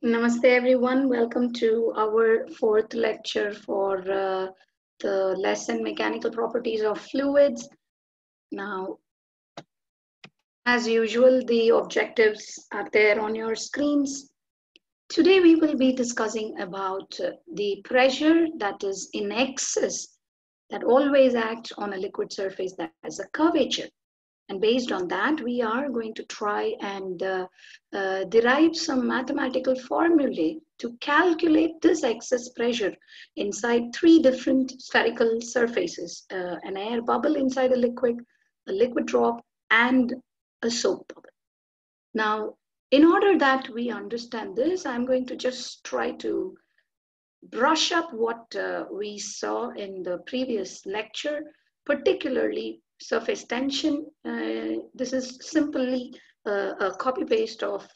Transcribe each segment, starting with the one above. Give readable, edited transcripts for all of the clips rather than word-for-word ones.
Namaste everyone. Welcome to our fourth lecture for the lesson Mechanical Properties of Fluids. Now, as usual, the objectives are there on your screens. Today we will be discussing about the pressure that is in excess that always acts on a liquid surface that has a curvature. And based on that, we are going to try and derive some mathematical formulae to calculate this excess pressure inside three different spherical surfaces, an air bubble inside a liquid drop, and a soap bubble. Now, in order that we understand this, I'm going to just try to brush up what we saw in the previous lecture, particularly surface tension. This is simply a copy paste of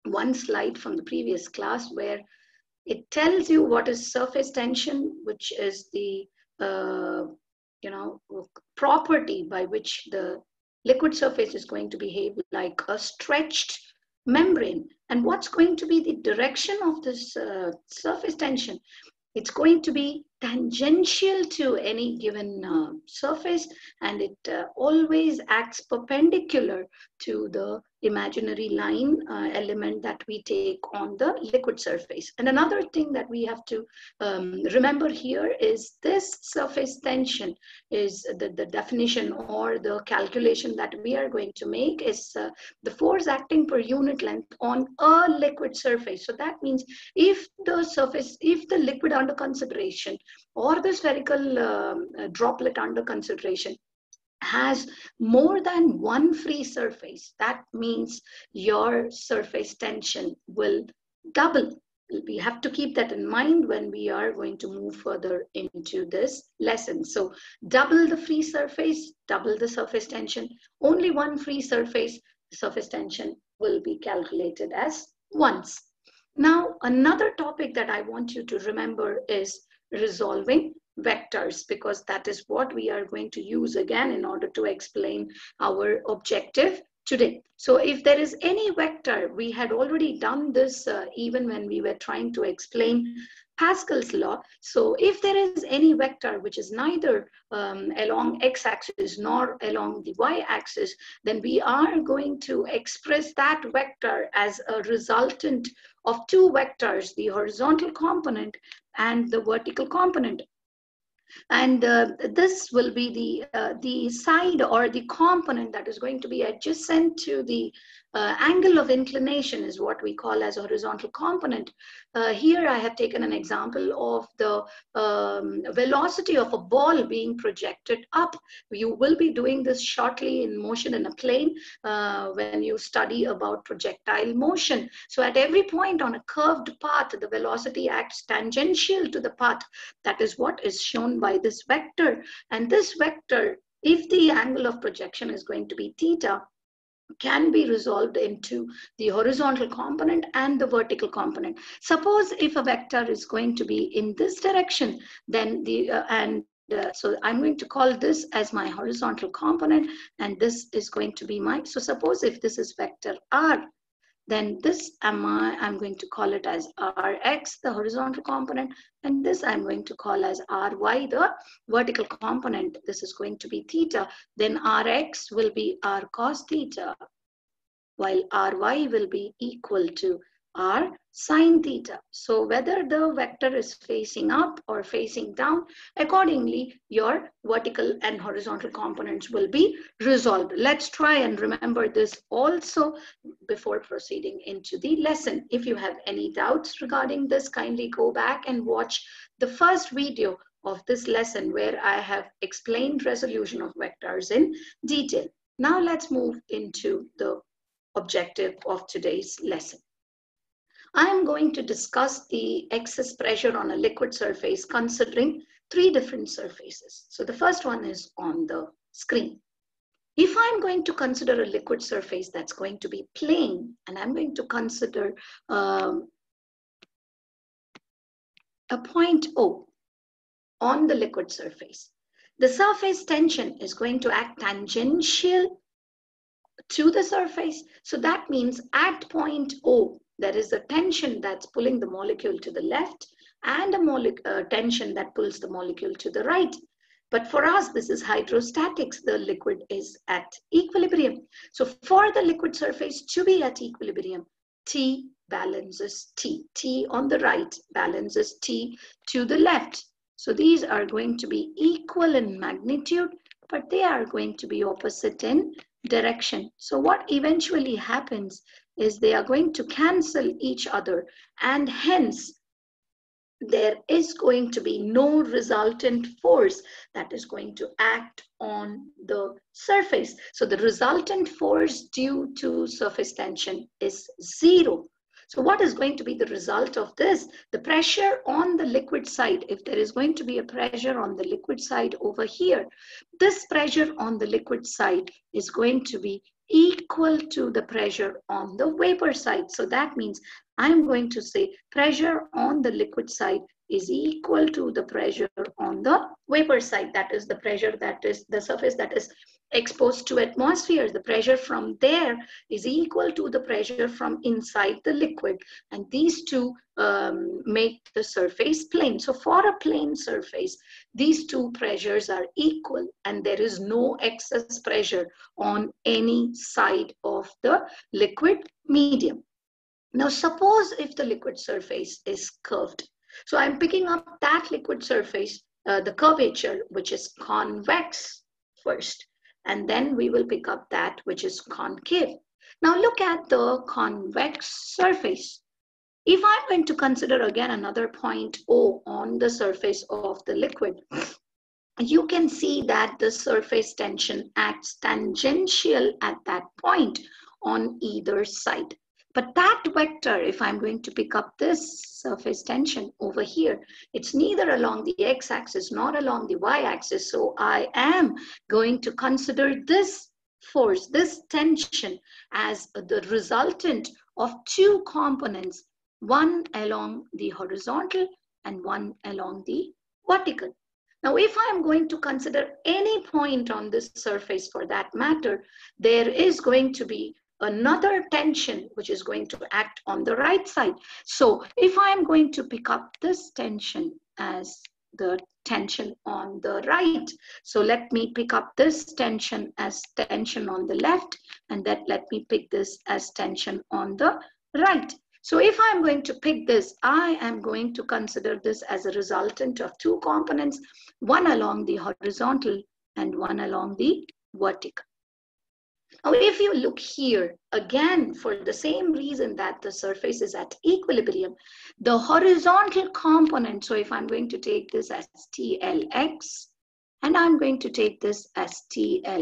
one slide from the previous class where it tells you what is surface tension, which is the property by which the liquid surface is going to behave like a stretched membrane. And what's going to be the direction of this surface tension? It's going to be tangential to any given surface, and it always acts perpendicular to the imaginary line element that we take on the liquid surface. And another thing that we have to remember here is this surface tension is the definition or the calculation that we are going to make is the force acting per unit length on a liquid surface. So that means if the liquid under consideration or the spherical droplet under consideration has more than one free surface, that means your surface tension will double. We have to keep that in mind when we are going to move further into this lesson. So double the free surface, double the surface tension. Only one free surface, the surface tension will be calculated as once. Now, another topic that I want you to remember is resolving vectors, because that is what we are going to use again in order to explain our objective today. So if there is any vector, we had already done this even when we were trying to explain Pascal's law. So if there is any vector which is neither along x-axis nor along the y-axis, then we are going to express that vector as a resultant of two vectors, the horizontal component and the vertical component. And this will be the side or the component that is going to be adjacent to the angle of inclination is what we call as a horizontal component. Here I have taken an example of the velocity of a ball being projected up. You will be doing this shortly in motion in a plane when you study about projectile motion. So at every point on a curved path, the velocity acts tangential to the path. That is what is shown by this vector. And this vector, if the angle of projection is going to be theta, can be resolved into the horizontal component and the vertical component. Suppose if a vector is going to be in this direction, then so I'm going to call this as my horizontal component, and this is going to be my, so suppose if this is vector r, then this I'm going to call it as Rx, the horizontal component, and this I'm going to call as Ry, the vertical component. This is going to be theta. Then Rx will be R cos theta, while Ry will be equal to R sine theta. So whether the vector is facing up or facing down, accordingly, your vertical and horizontal components will be resolved. Let's try and remember this also before proceeding into the lesson. If you have any doubts regarding this, kindly go back and watch the first video of this lesson where I have explained resolution of vectors in detail. Now let's move into the objective of today's lesson. I am going to discuss the excess pressure on a liquid surface considering three different surfaces. So the first one is on the screen. If I'm going to consider a liquid surface that's going to be plane, and I'm going to consider a point O on the liquid surface, the surface tension is going to act tangential to the surface. So that means at point O, there is a tension that's pulling the molecule to the left and a tension that pulls the molecule to the right. But for us, this is hydrostatics. The liquid is at equilibrium. So for the liquid surface to be at equilibrium, T balances T. T on the right balances T to the left. So these are going to be equal in magnitude, but they are going to be opposite in direction. So what eventually happens is they are going to cancel each other, and hence there is going to be no resultant force that is going to act on the surface. So the resultant force due to surface tension is zero. So what is going to be the result of this? The pressure on the liquid side, if there is going to be a pressure on the liquid side over here, this pressure on the liquid side is going to be equal to the pressure on the vapor side. So that means I'm going to say pressure on the liquid side is equal to the pressure on the vapor side. That is the pressure that is the surface that is exposed to atmosphere. The pressure from there is equal to the pressure from inside the liquid, and these two make the surface plane. So for a plane surface, these two pressures are equal and there is no excess pressure on any side of the liquid medium. Now suppose if the liquid surface is curved. So I'm picking up that liquid surface, the curvature, which is convex first, and then we will pick up that which is concave. Now look at the convex surface. If I'm going to consider again another point O on the surface of the liquid, you can see that the surface tension acts tangential at that point on either side. But that vector, if I'm going to pick up this surface tension over here, it's neither along the x-axis nor along the y-axis. So I am going to consider this force, this tension, as the resultant of two components, one along the horizontal and one along the vertical. Now, if I am going to consider any point on this surface for that matter, there is going to be another tension which is going to act on the right side. So if I am going to pick up this tension as the tension on the right, so let me pick up this tension as tension on the left, and then let me pick this as tension on the right. So if I'm going to pick this, I am going to consider this as a resultant of two components, one along the horizontal and one along the vertical. Now, if you look here, again, for the same reason that the surface is at equilibrium, the horizontal component, so if I'm going to take this as TLX, and I'm going to take this as TRX,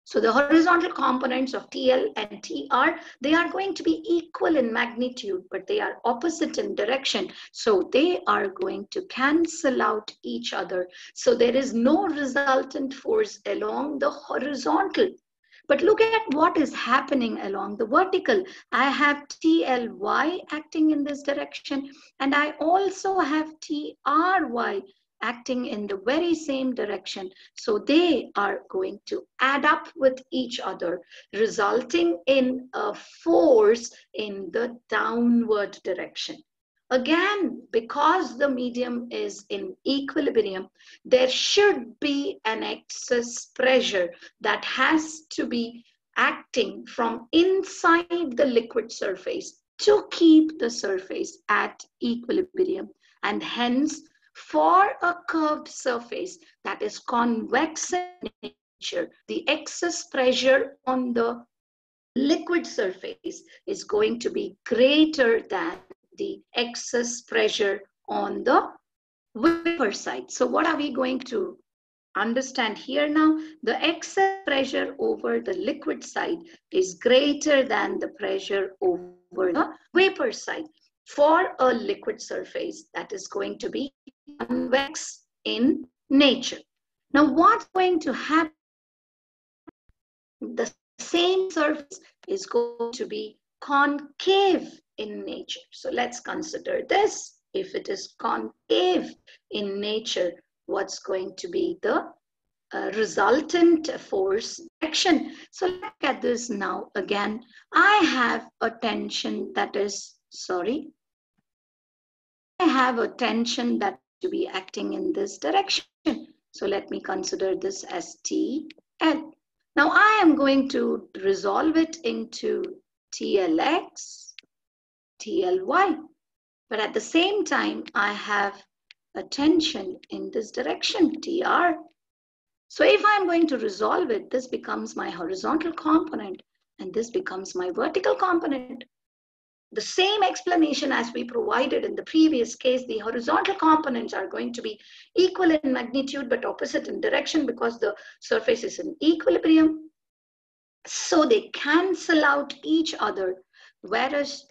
so the horizontal components of TL and TR, they are going to be equal in magnitude, but they are opposite in direction. So they are going to cancel out each other. So there is no resultant force along the horizontal. But look at what is happening along the vertical. I have TLY acting in this direction, and I also have TRY acting in the very same direction. So they are going to add up with each other, resulting in a force in the downward direction. Again, because the medium is in equilibrium, there should be an excess pressure that has to be acting from inside the liquid surface to keep the surface at equilibrium. And hence, for a curved surface that is convex in nature, the excess pressure on the liquid surface is going to be greater than the excess pressure on the vapor side. So what are we going to understand here now? The excess pressure over the liquid side is greater than the pressure over the vapor side for a liquid surface that is going to be convex in nature. Now, what's going to happen? The same surface is going to be concave in nature. So let's consider this. If it is concave in nature, what's going to be the resultant force action. So look at this now again. I have a tension that is, I have a tension that to be acting in this direction. So let me consider this as TL. Now I am going to resolve it into TLX, TLY. But at the same time, I have a tension in this direction, TR. So if I'm going to resolve it, this becomes my horizontal component and this becomes my vertical component. The same explanation as we provided in the previous case, the horizontal components are going to be equal in magnitude but opposite in direction because the surface is in equilibrium. So they cancel out each other, whereas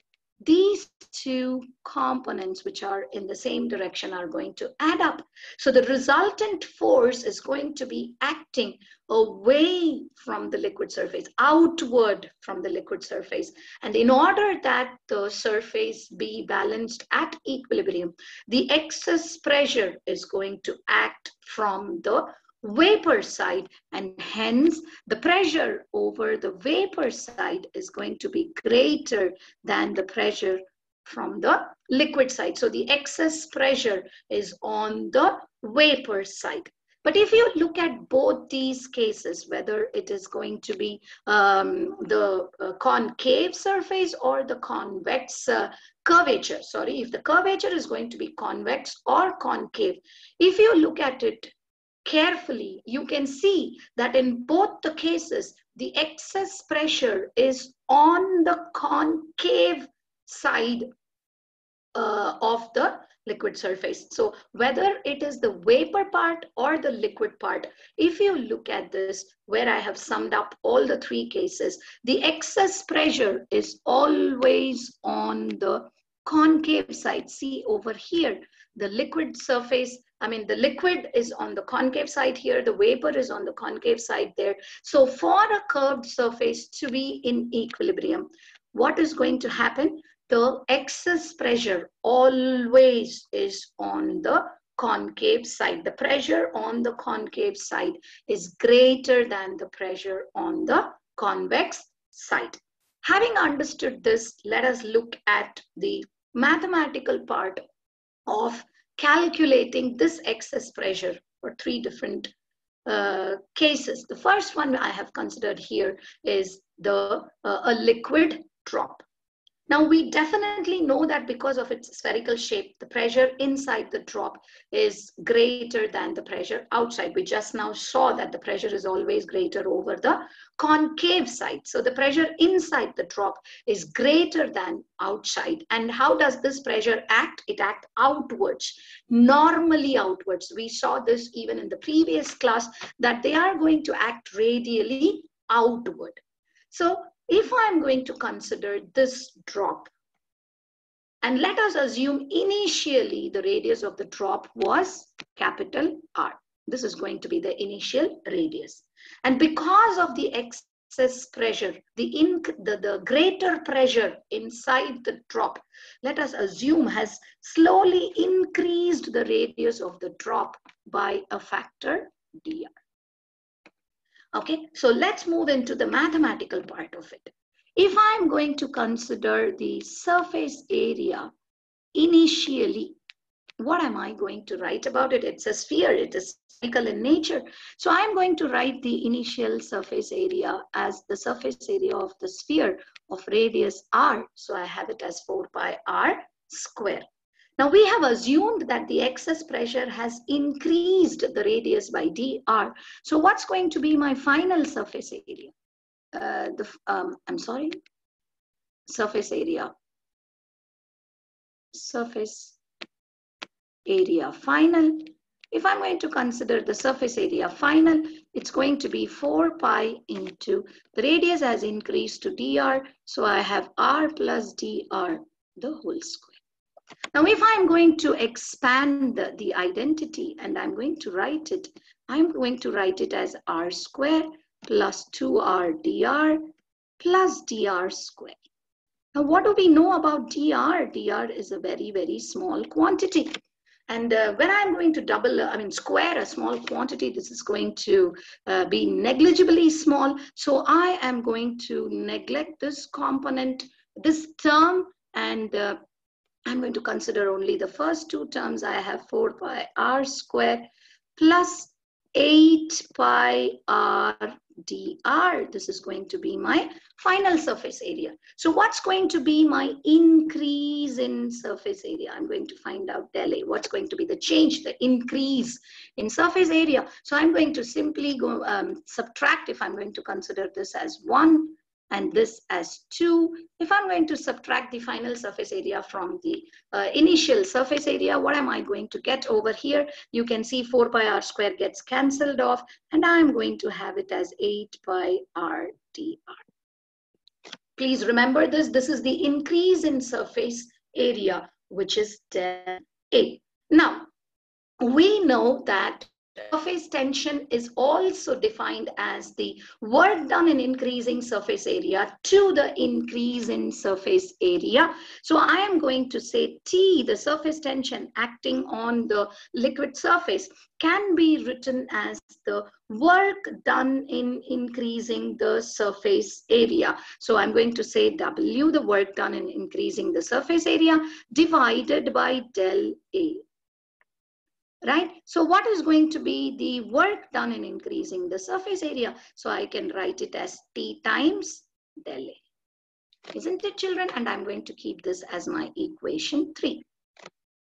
these two components which are in the same direction are going to add up. So the resultant force is going to be acting away from the liquid surface, outward from the liquid surface. And in order that the surface be balanced at equilibrium, the excess pressure is going to act from the vapor side, and hence the pressure over the vapor side is going to be greater than the pressure from the liquid side. So the excess pressure is on the vapor side. But if you look at both these cases, whether it is going to be the concave surface or the convex curvature, if the curvature is going to be convex or concave, if you look at it carefully, you can see that in both the cases, the excess pressure is on the concave side of the liquid surface. So whether it is the vapor part or the liquid part, if you look at this, where I have summed up all the three cases, the excess pressure is always on the concave side. See over here, the liquid surface, the liquid is on the concave side here, the vapor is on the concave side there. So for a curved surface to be in equilibrium, what is going to happen? The excess pressure always is on the concave side. The pressure on the concave side is greater than the pressure on the convex side. Having understood this, let us look at the mathematical part of calculating this excess pressure for three different cases. The first one I have considered here is a liquid drop. Now we definitely know that because of its spherical shape, the pressure inside the drop is greater than the pressure outside. We just now saw that the pressure is always greater over the concave side. So the pressure inside the drop is greater than outside. And how does this pressure act? It acts outwards, normally outwards. We saw this even in the previous class, that they are going to act radially outward. So if I'm going to consider this drop, and let us assume initially the radius of the drop was capital R. This is going to be the initial radius. And because of the excess pressure, the greater pressure inside the drop, let us assume has slowly increased the radius of the drop by a factor dr. Okay, so let's move into the mathematical part of it. If I'm going to consider the surface area initially, what am I going to write about it? It's a sphere, it is spherical in nature. So I'm going to write the initial surface area as the surface area of the sphere of radius r. So I have it as 4 pi r square. Now we have assumed that the excess pressure has increased the radius by dr. So what's going to be my final surface area? Surface area. Surface area final. If I'm going to consider the surface area final, it's going to be 4 pi into the radius has increased to dr. So I have r plus dr the whole square. Now, if I'm going to expand the identity and I'm going to write it, I'm going to write it as r square plus 2r dr plus dr square. Now, what do we know about dr? Dr is a very, very small quantity. And when I'm going to square a small quantity, this is going to be negligibly small. So I am going to neglect this component, this term, and I'm going to consider only the first two terms. I have 4 pi r square plus 8 pi r dr. This is going to be my final surface area. So what's going to be my increase in surface area? I'm going to find out del A. What's going to be the change, the increase in surface area? So I'm going to simply go subtract. If I'm going to consider this as 1 and this as 2, if I'm going to subtract the final surface area from the initial surface area, what am I going to get over here? You can see 4 pi r square gets cancelled off, and I'm going to have it as 8 pi r dr. Please remember this. This is the increase in surface area, which is del A. Now, we know that surface tension is also defined as the work done in increasing surface area to the increase in surface area. So I am going to say T, the surface tension acting on the liquid surface, can be written as the work done in increasing the surface area. So I'm going to say W, the work done in increasing the surface area, divided by del A. Right? So what is going to be the work done in increasing the surface area? So I can write it as T times del A. Isn't it, children? And I'm going to keep this as my equation 3.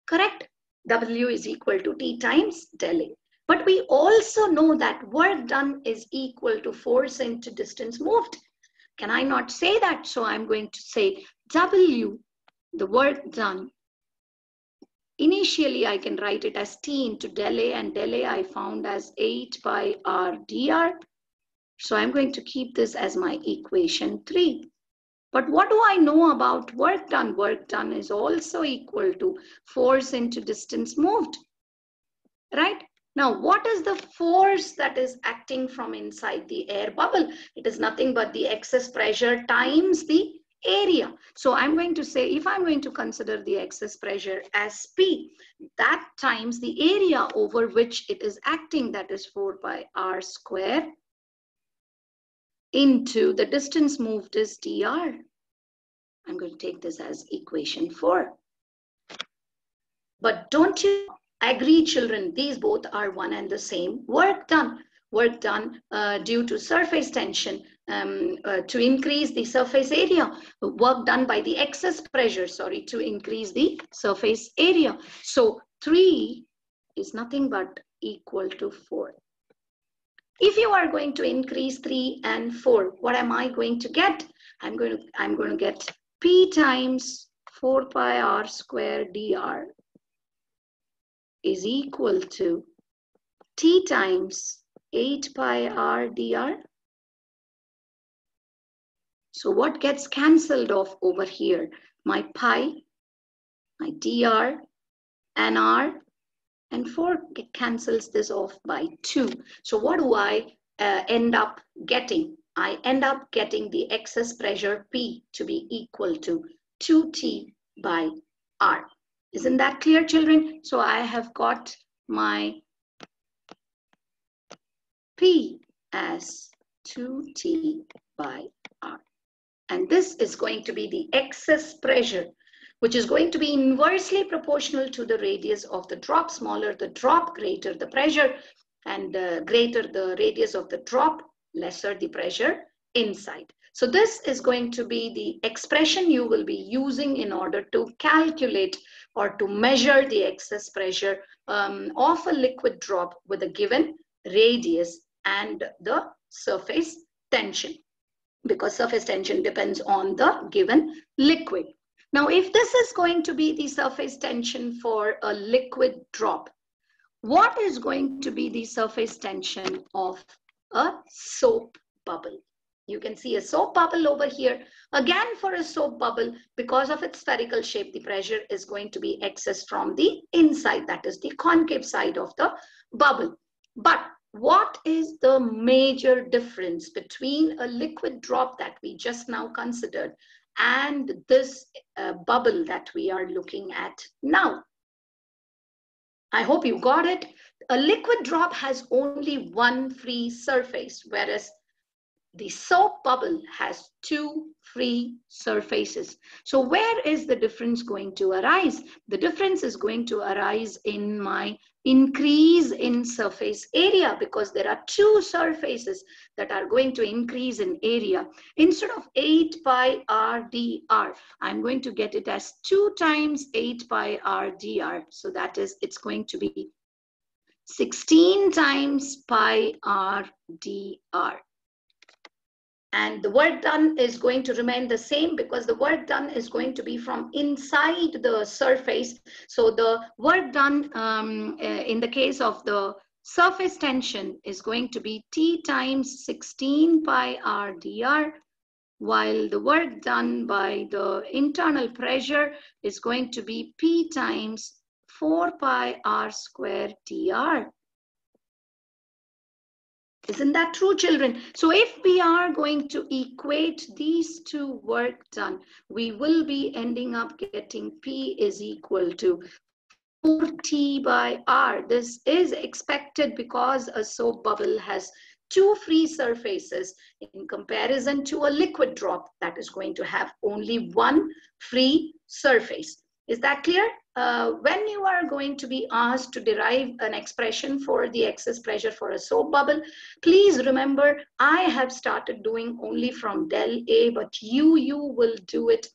Correct? W is equal to T times del A. But we also know that work done is equal to force into distance moved. Can I not say that? So I'm going to say W, the work done. Initially, I can write it as T into del A, and del A I found as 8 pi r dr. So I'm going to keep this as my equation 3. But what do I know about work done? Work done is also equal to force into distance moved, right? Now, what is the force that is acting from inside the air bubble? It is nothing but the excess pressure times the area. So I'm going to say, if I'm going to consider the excess pressure as P, that times the area over which it is acting, that is 4 pi r square, into the distance moved is dr. I'm going to take this as equation 4. But don't you agree, children? These both are one and the same. Work done. Work done due to surface tension to increase the surface area. Work done by the excess pressure, to increase the surface area. So 3 is nothing but equal to 4. If you are going to increase 3 and 4, what am I going to get? I'm going to get P times 4 pi r square dr is equal to T times 8 pi r dr. So what gets cancelled off over here? My pi, my dr, and r, and 4 cancels this off by 2. So what do I end up getting? I end up getting the excess pressure P to be equal to 2T by R. Isn't that clear, children? So I have got my P as 2T by R. And this is going to be the excess pressure, which is going to be inversely proportional to the radius of the drop. Smaller the drop, greater the pressure, and greater the radius of the drop, lesser the pressure inside. So this is going to be the expression you will be using in order to calculate or to measure the excess pressure of a liquid drop with a given radius and the surface tension, because surface tension depends on the given liquid. Now, if this is going to be the surface tension for a liquid drop, what is going to be the surface tension of a soap bubble? You can see a soap bubble over here. Again, for a soap bubble, because of its spherical shape, the pressure is going to be excess from the inside, that is the concave side of the bubble. But what is the major difference between a liquid drop that we just now considered and this bubble that we are looking at now? I hope you got it. A liquid drop has only one free surface, whereas the soap bubble has two free surfaces. So where is the difference going to arise? The difference is going to arise in my increase in surface area, because there are two surfaces that are going to increase in area. Instead of 8 pi r dr, I'm going to get it as 2 times 8 pi r dr. So that is, it's going to be 16 times pi r dr. And the work done is going to remain the same, because the work done is going to be from inside the surface. So the work done in the case of the surface tension is going to be T times 16 pi r dr, while the work done by the internal pressure is going to be P times 4 pi r square dr. Isn't that true, children? So if we are going to equate these two work done, we will be ending up getting P is equal to 4T by R. This is expected because a soap bubble has two free surfaces in comparison to a liquid drop that is going to have only one free surface. Is that clear? When you are going to be asked to derive an expression for the excess pressure for a soap bubble, please remember, I have started doing only from del A, but you will do it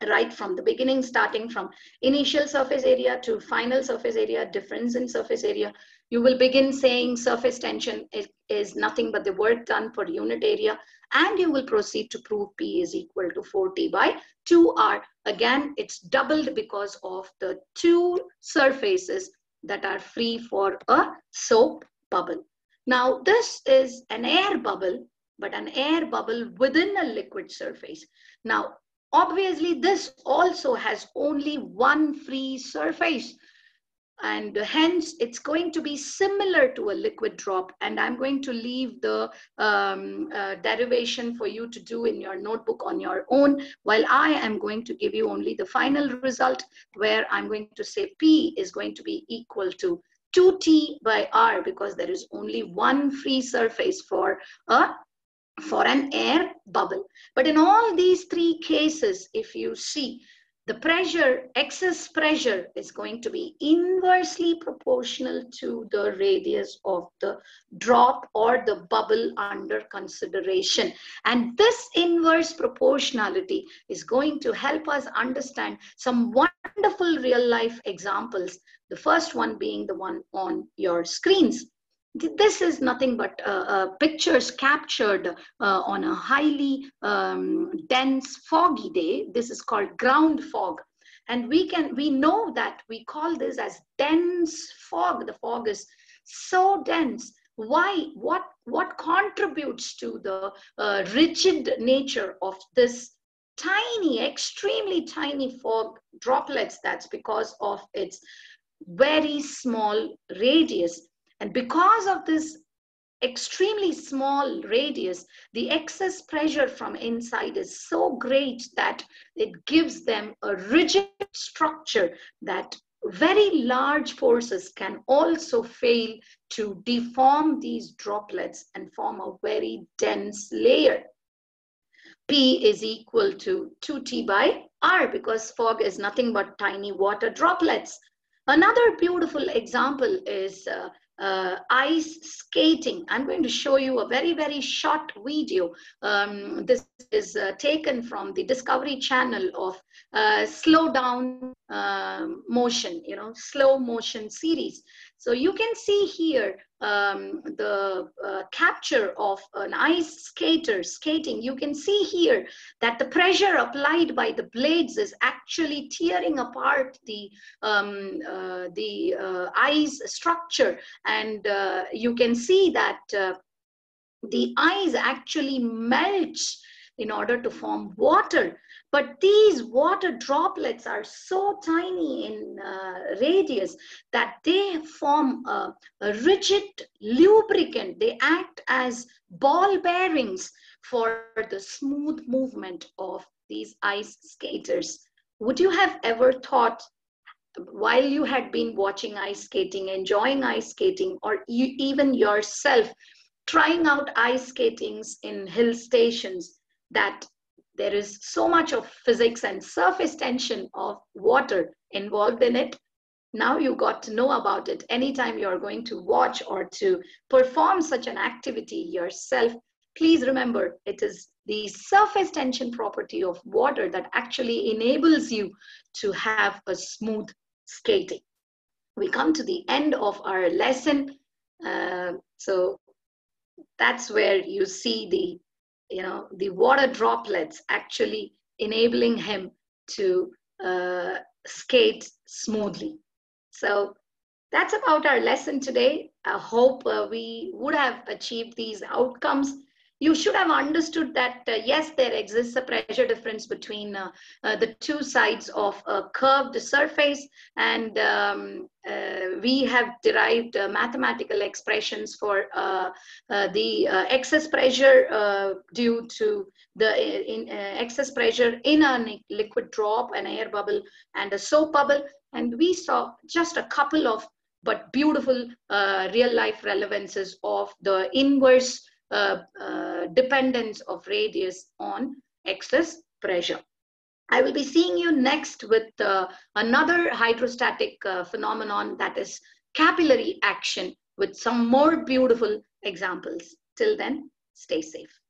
right from the beginning, starting from initial surface area to final surface area, difference in surface area. You will begin saying surface tension is nothing but the work done per unit area, and you will proceed to prove P is equal to 4T by 2R. Again, it's doubled because of the two surfaces that are free for a soap bubble. Now, this is an air bubble, but an air bubble within a liquid surface. Now, obviously, this also has only one free surface, and hence it's going to be similar to a liquid drop. And I'm going to leave the derivation for you to do in your notebook on your own, while I am going to give you only the final result, where I'm going to say P is going to be equal to 2T by R, because there is only one free surface for an air bubble. But in all these three cases, if you see, the pressure, excess pressure, is going to be inversely proportional to the radius of the drop or the bubble under consideration. And this inverse proportionality is going to help us understand some wonderful real life examples. The first one being the one on your screens. This is nothing but pictures captured on a highly dense foggy day. This is called ground fog. And we know that we call this as dense fog. The fog is so dense. Why? What contributes to the rigid nature of this tiny, extremely tiny fog droplets? That's because of its very small radius. And because of this extremely small radius, the excess pressure from inside is so great that it gives them a rigid structure that very large forces can also fail to deform these droplets and form a very dense layer. P is equal to 2T by R, because fog is nothing but tiny water droplets. Another beautiful example is ice skating. I'm going to show you a very, very short video. This is taken from the Discovery Channel of slow down motion, slow motion series. So you can see here the capture of an ice skater skating. You can see here that the pressure applied by the blades is actually tearing apart the ice structure, and you can see that the ice actually melts in order to form water. But these water droplets are so tiny in radius that they form a rigid lubricant. They act as ball bearings for the smooth movement of these ice skaters. Would you have ever thought while you had been watching ice skating, enjoying ice skating, or you, even yourself trying out ice skatings in hill stations, that there is so much of physics and surface tension of water involved in it. Now you got to know about it. Anytime you're going to watch or to perform such an activity yourself, please remember it is the surface tension property of water that actually enables you to have a smooth skating. We come to the end of our lesson. So that's where you see the water droplets actually enabling him to skate smoothly. So that's about our lesson today. I hope we would have achieved these outcomes. You should have understood that, yes, there exists a pressure difference between the two sides of a curved surface, and we have derived mathematical expressions for the excess pressure due to the excess pressure in a liquid drop, an air bubble, and a soap bubble. And we saw just a couple of but beautiful real life relevances of the inverse dependence of radius on excess pressure. I will be seeing you next with another hydrostatic phenomenon, that is capillary action, with some more beautiful examples. Till then, stay safe.